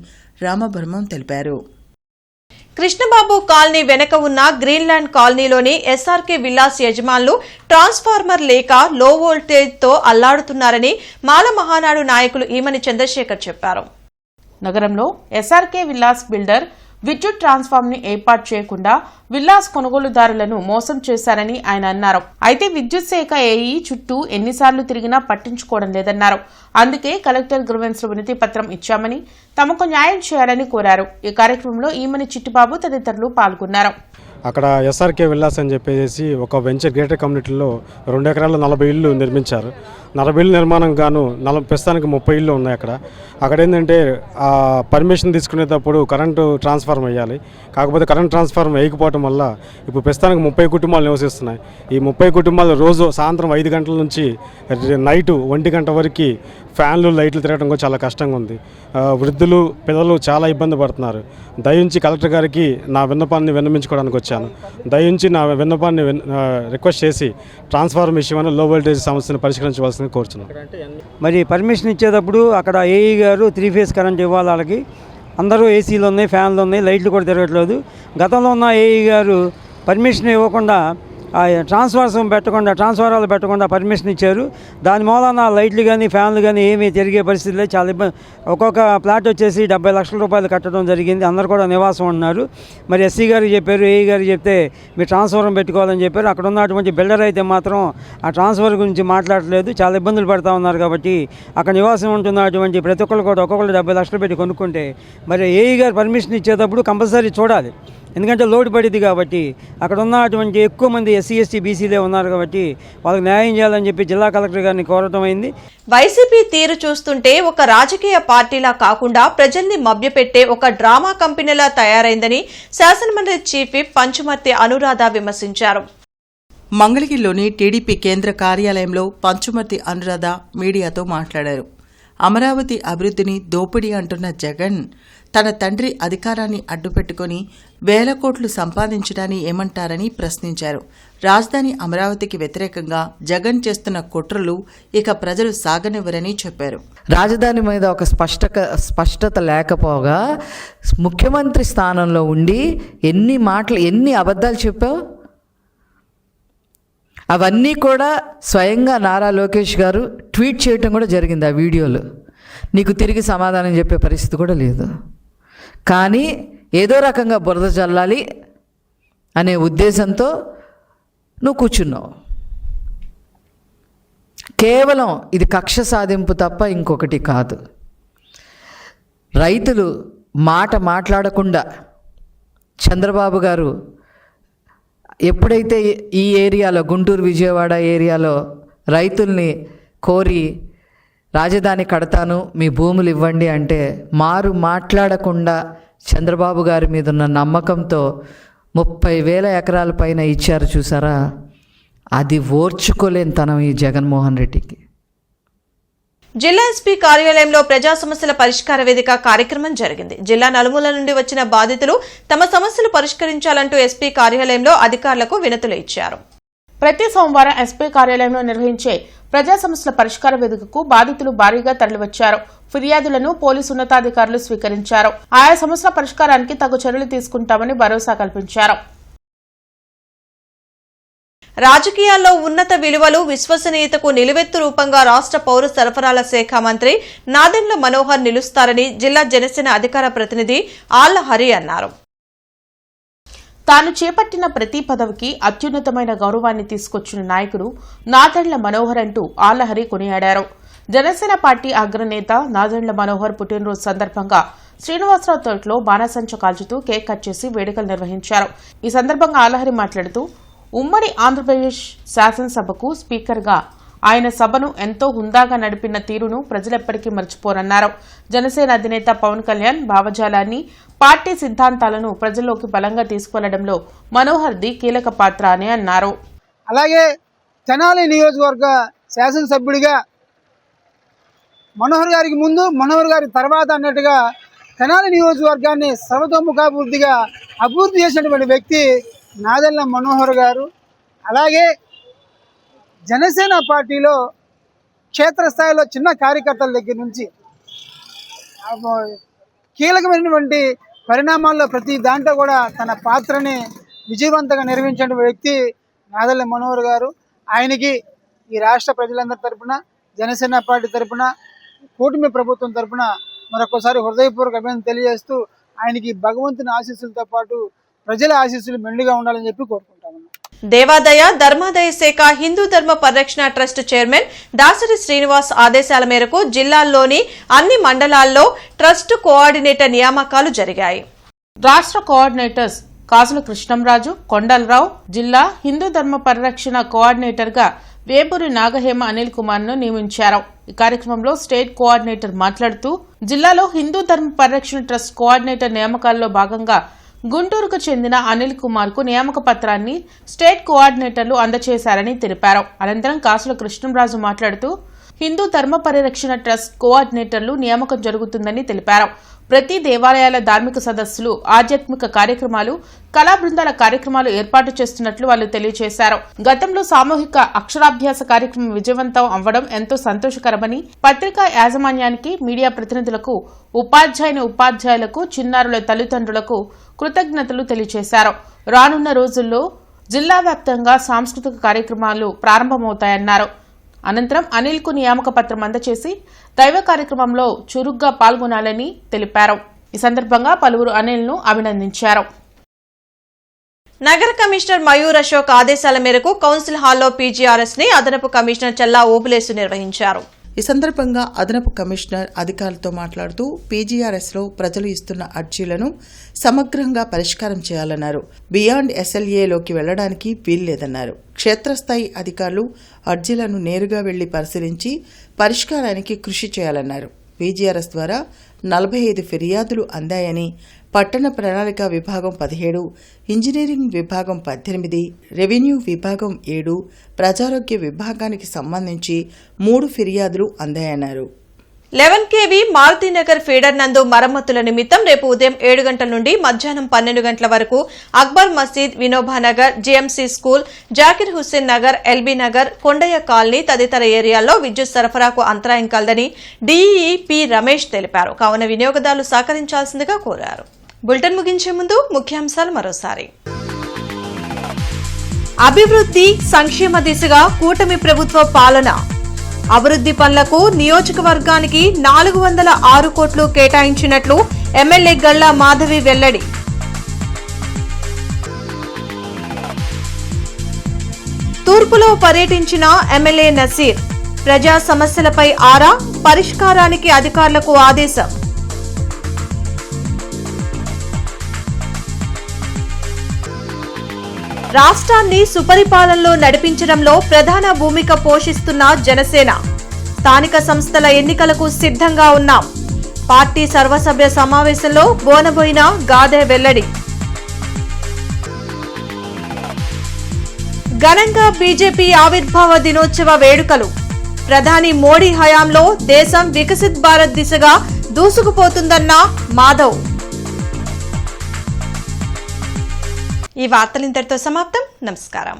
రామబ్రహ్మం తెలిపారు. కృష్ణబాబు కాలనీ వెనక ఉన్న గ్రీన్లాండ్ కాలనీలోని ఎస్ఆర్కే విల్లాస్ యజమానులు ట్రాన్స్ఫార్మర్ లేక లో వోల్టేజ్ తో అల్లాడుతున్నారని మాల మహానాడు నాయకులు ఈమని చంద్రశేఖర్ చెప్పారు. నగరంలో ఎస్ఆర్కే విల్లాస్ బిల్డర్ విద్యుత్ ట్రాన్స్ఫార్మర్ ని ఏర్పాటు చేయకుండా విల్లాస్ కొనుగోలుదారులను మోసం చేశారని ఆయన అన్నారు. అయితే విద్యుత్ శాఖ ఏఈ చుట్టూ ఎన్నిసార్లు తిరిగినా పట్టించుకోవడం లేదన్నారు. అందుకే కలెక్టర్ గ్రీవెన్స్ లో వినతి పత్రం ఇచ్చామని, తమకు న్యాయం చేయాలని కోరారు. ఈ కార్యక్రమంలో ఈమని చిట్టిబాబు తదితరులు పాల్గొన్నారు. అక్కడ ఎస్ఆర్కే విల్లాస్ అని చెప్పేసి ఒక వెంచర్ గ్రేటర్ కమ్యూనిటీలో 2 ఎకరాల్లో 40 ఇళ్ళు నిర్మించారు. 40 ఇళ్ళు నిర్మాణం గాను ప్రస్తుతానికి 30 ఇళ్ళు ఉన్నాయి. అక్కడ ఏంటంటే పర్మిషన్ తీసుకునేటప్పుడు కరెంటు ట్రాన్స్ఫార్మర్ వేయాలి. కాకపోతే కరెంట్ ట్రాన్స్ఫార్మర్ వేయకపోవడం వల్ల ఇప్పుడు ప్రస్తుతానికి 30 కుటుంబాలు నివసిస్తున్నాయి. ఈ 30 కుటుంబాలు రోజు సాయంత్రం 5 గంటల నుంచి నైటు 1 గంట వరకు ఫ్యాన్లు, లైట్లు తిరగడం కూడా చాలా కష్టంగా ఉంది. వృద్ధులు, పిల్లలు చాలా ఇబ్బంది పడుతున్నారు. దయించి కలెక్టర్ గారికి నా విన్నపాన్ని విన్నవించుకోవడానికి వచ్చాను. దయించి నా విన్నపాన్ని రిక్వెస్ట్ చేసి ట్రాన్స్ఫార్మర్ విషయమైన లో వోల్టేజ్ సమస్యను పరిష్కరించవలసింది కోరుచున్నాను. మరి పర్మిషన్ ఇచ్చేటప్పుడు అక్కడ ఏఈ గారు 3 ఫేజ్ కరెంట్ ఇవ్వాలి. వాళ్ళకి అందరూ ఏసీలు ఉన్నాయి, ఫ్యాన్లు ఉన్నాయి, లైట్లు కూడా తిరగట్లేదు. గతంలో ఉన్న ఏఈ గారు పర్మిషన్ ఇవ్వకుండా ట్రాన్స్ఫార్మర్లు పెట్టకుండా పర్మిషన్ ఇచ్చారు. దాని మూలన లైట్లు కానీ ఫ్యాన్లు కానీ ఏమీ తిరిగే పరిస్థితి లేదు. చాలా ఇబ్బంది. ఒక్కొక్క ప్లాట్ వచ్చేసి 70 లక్షల రూపాయలు కట్టడం జరిగింది. అందరు కూడా నివాసం ఉన్నారు. మరి ఎస్సీ గారికి చెప్పారు, ఏఈ గారికి చెప్తే మీరు ట్రాన్స్ఫార్మర్ పెట్టుకోవాలని చెప్పారు. అక్కడ ఉన్నటువంటి బిల్డర్ అయితే మాత్రం ఆ ట్రాన్స్ఫర్ గురించి మాట్లాడలేదు. చాలా ఇబ్బందులు పడుతూ ఉన్నారు. కాబట్టి అక్కడ నివాసం ఉంటున్నటువంటి ప్రతి ఒక్కరు కూడా ఒక్కొక్కరు 70 లక్షలు పెట్టి కొనుక్కుంటే మరి ఏఈ గారు పర్మిషన్ ఇచ్చేటప్పుడు కంపల్సరీ చూడాలి. ఎందుకంటే లోటు పడింది. కాబట్టి అక్కడ ఉన్నటువంటి ఎక్కువ మంది ఎస్సీ, ఎస్టీ, బీసీలే ఉన్నారు. కాబట్టి వాళ్ళకి న్యాయం చేయాలని చెప్పి జిల్లా కలెక్టర్ గారిని కోరటం అయింది. వైసీపీ తీరు చూస్తుంటే ఒక రాజకీయ పార్టీలా కాకుండా ప్రజల్ని మభ్యపెట్టే ఒక డ్రామా కంపెనీలా తయారైందని శాసనమండలి చీఫ్ విప్ పంచుమర్తి అనురాధ విమర్శించారు. మంగళగిరిలోని టీడీపీ కేంద్ర కార్యాలయంలో పంచుమర్తి అనురాధ మీడియాతో మాట్లాడారు. అమరావతి అభివృద్ధిని దోపిడీ అంటున్న జగన్ తన తండ్రి అధికారాన్ని అడ్డుపెట్టుకుని 1000 కోట్లు సంపాదించడాన్ని ఏమంటారని ప్రశ్నించారు. రాజధాని అమరావతికి వ్యతిరేకంగా జగన్ చేస్తున్న కుట్రలు ఇక ప్రజలు సాగనివ్వరని చెప్పారు. రాజధాని మీద ఒక స్పష్టత లేకపోగా ముఖ్యమంత్రి స్థానంలో ఉండి ఎన్ని అబద్ధాలు చెప్పావు. అవన్నీ కూడా స్వయంగా నారా లోకేష్ గారు ట్వీట్ చేయటం కూడా జరిగింది. ఆ వీడియోలు నీకు తిరిగి సమాధానం చెప్పే పరిస్థితి కూడా లేదు. కానీ ఏదో రకంగా బురద చల్లాలి అనే ఉద్దేశంతో నువ్వు కూర్చున్నావు. కేవలం ఇది కక్ష సాధింపు తప్ప ఇంకొకటి కాదు. రైతులు మాట్లాడకుండా చంద్రబాబు గారు ఎప్పుడైతే ఈ ఏరియాలో గుంటూరు విజయవాడ ఏరియాలో రైతుల్ని కోరి రాజధాని కడతాను మీ భూములు ఇవ్వండి అంటే మాట్లాడకుండా చంద్రబాబు గారి మీద ఉన్న నమ్మకంతో 30,000 ఎకరాల పైన ఇచ్చారు చూసారా, అది ఓర్చుకోలేనితనం ఈ జగన్మోహన్ రెడ్డికి. జిల్లా ఎస్పీ కార్యాలయంలో ప్రజా సమస్యల పరిష్కార వేదిక కార్యక్రమం జరిగింది. జిల్లా నలుమూల నుండి వచ్చిన బాధితులు తమ సమస్యలు పరిష్కరించాలంటూ ఎస్పీ కార్యాలయంలో అధికారులకు వినతులు ఇచ్చారు. ప్రతి సోమవారం ఎస్పీ కార్యాలయంలో నిర్వహించే ప్రజా సమస్యల పరిష్కార వేదికకు బాధితులు భారీగా తరలివచ్చారు. ఫిర్యాదులను పోలీసు ఉన్నతాధికారులు స్వీకరించారు. ఆయా సమస్యల పరిష్కారానికి తగు చర్యలు తీసుకుంటామని భరోసా కల్పించారు. రాజకీయాల్లో ఉన్నత విలువలు విశ్వసనీయతకు నిలువెత్తు రూపంగా రాష్ట్ర పౌర సరఫరాల శాఖ మంత్రి నాదెండ్ల మనోహర్ నిలుస్తారని జిల్లా జనసేన అధికార ప్రతినిధి ఆళ్ల హరి అన్నారు. తాను చేపట్టిన ప్రతి పదవికి అత్యున్నతమైన గౌరవాన్ని తీసుకొచ్చిన నాయకుడు నాదెండ్ల మనోహర్ అంటూ ఆళ్ల హరి కొనియాడారు. జనసేన పార్టీ అగ్రనేత నాదెండ్ల మనోహర్ పుట్టినరోజు సందర్భంగా శ్రీనివాసరావు తోటలో బాణాసంచ కాల్చుతూ కేక్ కట్ చేసి వేడుకలు నిర్వహించారు. ఈ సందర్భంగా ఆళ్ల హరి మాట్లాడుతూ ఉమ్మడి ఆంధ్రప్రదేశ్ శాసనసభకు స్పీకర్గా ఆయన సభను ఎంతో హుందాగా నడిపిన తీరును ప్రజలెప్పటికీ మర్చిపోరన్నారు. జనసేన అధినేత పవన్ కళ్యాణ్ భావజాలాన్ని, పార్టీ సిద్ధాంతాలను ప్రజల్లోకి బలంగా తీసుకువెళ్లడంలో మనోహర్ది కీలక పాత్ర అని అన్నారు. అలాగే తెనాలి నియోజకవర్గ శాసనసభ్యుడిగా మనోహర్ గారికి ముందు, మనోహర్ గారి తర్వాత అన్నట్టుగా తెనాలి నియోజకవర్గాన్ని సర్వతోముఖాభివృద్ధిగా అభివృద్ధి చేసినటువంటి వ్యక్తి నాదెండ్ల మనోహర్ గారు. అలాగే జనసేన పార్టీలో క్షేత్రస్థాయిలో చిన్న కార్యకర్తల దగ్గర నుంచి కీలకమైనటువంటి పరిణామాల్లో ప్రతి దాంట్లో కూడా తన పాత్రని విజయవంతంగా నిర్వహించిన వ్యక్తి నాదెండ్ల మనోహర్ గారు. ఆయనకి ఈ రాష్ట్ర ప్రజలందరి తరపున, జనసేన పార్టీ తరపున, కూటమి ప్రభుత్వం తరపున మరొకసారి హృదయపూర్వక అభినందన తెలియజేస్తూ ఆయనకి భగవంతుని ఆశీస్సులతో పాటు ప్రజల ఆశీస్సులు మెండుగా ఉండాలని చెప్పి కోరుకుంటామన్నా. దేవాదాయ ధర్మాదాయ శాఖ హిందూ ధర్మ పరిరక్షణ ట్రస్ట్ చైర్మన్ దాసరి శ్రీనివాస్ ఆదేశాల మేరకు జిల్లాల్లోని అన్ని మండలాల్లో ట్రస్ట్ కోఆర్డినేటర్ నియామకాలు జరిగాయి. రాష్ట్ర కోఆర్డినేటర్స్ కాసుల కృష్ణంరాజు, కొండలరావు, జిల్లా హిందూ ధర్మ పరిరక్షణ కోఆర్డినేటర్గా వేపూరి నాగహేమ అనిల్ కుమార్ ను నియమించారు. ఈ కార్యక్రమంలో స్టేట్ కోఆర్డినేటర్ మాట్లాడుతూ జిల్లాలో హిందూ ధర్మ పరిరక్షణ ట్రస్ట్ కోఆర్డినేటర్ నియామకాల్లో భాగంగా గుంటూరుకు చెందిన అనిల్ కుమార్ కు నియామక పత్రాన్ని స్టేట్ కోఆర్డినేటర్లు అందజేశారని తెలిపారు. అనంతరం కాసుల కృష్ణంరాజు మాట్లాడుతూ హిందూ ధర్మ పరిరక్షణ ట్రస్ట్ కోఆర్డినేటర్లు నియామకం జరుగుతుందని తెలిపారు. ప్రతి దేవాలయాల ధార్మిక సదస్సులు, ఆధ్యాత్మిక కార్యక్రమాలు, కళా బృందాల కార్యక్రమాలు ఏర్పాటు చేస్తున్నట్లు వాళ్ళు తెలియజేశారు. గతంలో సామూహిక అక్షరాభ్యాస కార్యక్రమం విజయవంతం అవ్వడం ఎంతో సంతోషకరమని, పత్రికా యాజమాన్యానికి, మీడియా ప్రతినిధులకు, ఉపాధ్యాయులకు, చిన్నారుల తల్లిదండ్రులకు కృతజ్ఞతలు తెలియజేశారు. రానున్న రోజుల్లో జిల్లా వ్యాప్తంగా సాంస్కృతిక కార్యక్రమాలు ప్రారంభమవుతాయన్నారు. అనంతరం అనిల్ కు నియామక పత్రం అందజేసి దైవ కార్యక్రమంలో చురుగ్గా పాల్గొనాలని తెలిపారు. ఈ సందర్భంగా పలువురు అనిల్ ను అభినందించారు. నగర కమిషనర్ మయూర్ అశోక్ ఆదేశాల మేరకు కౌన్సిల్ హాల్లో పీజీఆర్ఎస్ ని అదనపు కమిషనర్ చల్లా ఓబులేసు నిర్వహించారు. ఈ సందర్భంగా అదనపు కమిషనర్ అధికారులతో మాట్లాడుతూ పీజీఆర్ఎస్లో ప్రజలు ఇస్తున్న అర్జీలను సమగ్రంగా పరిష్కారం చేయాలన్నారు. బియాండ్ ఎస్ఎల్ఏలోకి వెళ్లడానికి వీల్లేదన్నారు. క్షేత్రస్థాయి అధికారులు అర్జీలను నేరుగా వెళ్లి పరిశీలించి పరిష్కారానికి కృషి చేయాలన్నారు. పీజీఆర్ఎస్ ద్వారా 45 ఫిర్యాదులు అందాయని, పట్టణ ప్రణాళిక విభాగం 17, ఇంజనీరింగ్ విభాగం 18, రెవెన్యూ విభాగం 7, ప్రజారోగ్య విభాగానికి సంబంధించి 3 ఫిర్యాదులు అందాయన్నారు. 11 kV మారుతీనగర్ ఫీడర్ నందు మరమ్మతుల నిమిత్తం రేపు ఉదయం 7 గంటల నుండి మధ్యాహ్నం 12 గంటల వరకు Akbar Masjid, Vinobanagar, GMC school, Zakir Hussain Nagar, LB Nagar, Kondaiah colony తదితర ఏరియాల్లో విద్యుత్ సరఫరాకు అంతరాయం కలదని డీఈఈ పి రమేష్ తెలిపారు. కావున వినియోగదారులు సహకరించాల్సిందిగా కోరారు. బులెటిన్ ముగించే ముందు ముఖ్యాంశాలు మరోసారి. అభివృద్ధి, సంక్షేమ దిశగా కూటమి ప్రభుత్వ పాలన. అభివృద్ధి పనులకు నియోజకవర్గానికి 406 కోట్లు కేటాయించినట్లు ఎమ్మెల్యే గల్లా మాధవి వెల్లడి. తూర్పులో పర్యటించిన ఎమ్మెల్యే నసీర్. ప్రజా సమస్యలపై ఆరా, పరిష్కారానికి అధికారులకు ఆదేశం. రాష్ట్రాన్ని సుపరిపాలనలో నడిపించడంలో ప్రధాన భూమిక పోషిస్తున్న జనసేన. స్థానిక సంస్థల ఎన్నికలకు సిద్ధంగా ఉన్నాం. పార్టీ సర్వసభ్య సమావేశంలో బోనబోయిన గాదె వెల్లడి. ఘనంగా బీజేపీ ఆవిర్భావ దినోత్సవ వేడుకలు. ప్రధాని మోడీ హయాంలో దేశం వికసిత్ భారత్ దిశగా దూసుకుపోతుందన్న మాధవ్. ఈ వార్తలు ఇంతటితో సమాప్తం. నమస్కారం.